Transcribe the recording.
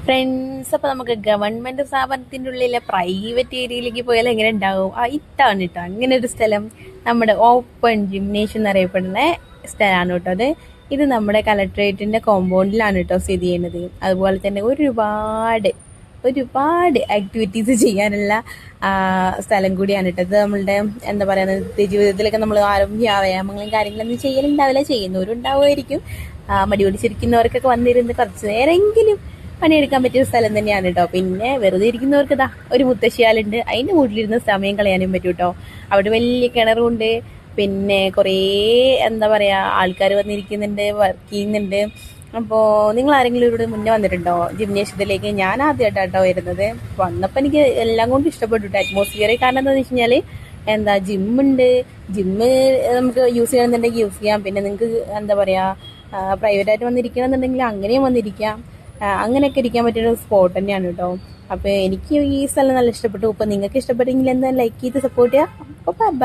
Friends, അപ്പൊ നമുക്ക് government സ്ഥാപനത്തിന്റെ ഉള്ളിലെ പ്രൈവറ്റ് ഏരിയയിലേക്ക് പോയാൽ എങ്ങനെ ഉണ്ടാവും? ഇതാണ് കേട്ടോ അങ്ങനെ ഒരു സ്ഥലം. നമ്മുടെ ഓപ്പൺ ജിംനേഷ്യം എന്നറിയപ്പെടുന്ന സ്ഥലമാണ് കേട്ടോ അത്. ഇത് നമ്മുടെ കലക്ട്രേറ്റിന്റെ കോമ്പൗണ്ടിലാണ് കേട്ടോ സ്ഥിതി ചെയ്യുന്നത്. അതുപോലെ തന്നെ ഒരുപാട് ഒരുപാട് ആക്ടിവിറ്റീസ് ചെയ്യാനുള്ള സ്ഥലം കൂടിയാണ് കേട്ടോ ഇത്. നമ്മളുടെ എന്താ പറയാ, നിത്യജീവിതത്തിലൊക്കെ നമ്മൾ ആരും വ്യായാമങ്ങളും കാര്യങ്ങളൊന്നും ചെയ്യലുണ്ടാവില്ല, ചെയ്യുന്നവരുണ്ടാവുമായിരിക്കും. മടി പിടിച്ചിരിക്കുന്നവർക്കൊക്കെ വന്നിരുന്ന് കുറച്ച് നേരമെങ്കിലും പണിയെടുക്കാൻ പറ്റിയ സ്ഥലം തന്നെയാണ് കേട്ടോ. പിന്നെ വെറുതെ ഇരിക്കുന്നവർക്ക് ഇതാ ഒരു മുത്തശ്ശിയാലുണ്ട്, അതിൻ്റെ വീട്ടിലിരുന്ന് സമയം കളയാനും പറ്റും കേട്ടോ. അവിടെ വലിയ കിണറുണ്ട്. പിന്നെ കുറേ എന്താ പറയുക, ആൾക്കാർ വന്നിരിക്കുന്നുണ്ട്, വർക്ക് ചെയ്യുന്നുണ്ട്. അപ്പോൾ നിങ്ങൾ ആരെങ്കിലും ഇവിടെ മുന്നേ വന്നിട്ടുണ്ടോ ജിംനേഷ്യത്തിലേക്ക്? ഞാൻ ആദ്യമായിട്ടാട്ടോ വരുന്നത്. വന്നപ്പോൾ എനിക്ക് എല്ലാം കൊണ്ടും ഇഷ്ടപ്പെട്ടു അറ്റ്മോസ്ഫിയർ. കാരണം എന്താണെന്ന് വെച്ച് കഴിഞ്ഞാൽ എന്താ, ജിമ്മുണ്ട്. ജിമ്മ് നമുക്ക് യൂസ് ചെയ്യണമെന്നുണ്ടെങ്കിൽ യൂസ് ചെയ്യാം. പിന്നെ നിങ്ങൾക്ക് എന്താ പറയുക, പ്രൈവറ്റായിട്ട് വന്നിരിക്കണമെന്നുണ്ടെങ്കിൽ അങ്ങനെയും വന്നിരിക്കാം. അങ്ങനെയൊക്കെ ഇരിക്കാൻ പറ്റിയൊരു സ്പോട്ട് തന്നെയാണ് കേട്ടോ. അപ്പോൾ എനിക്ക് ഈ സ്ഥലം നല്ല ഇഷ്ടപ്പെട്ടു. അപ്പോൾ നിങ്ങൾക്ക് ഇഷ്ടപ്പെട്ടെങ്കിൽ എന്താ ലൈക്ക് ചെയ്ത് സപ്പോർട്ട് ചെയ്യുക. അപ്പോൾ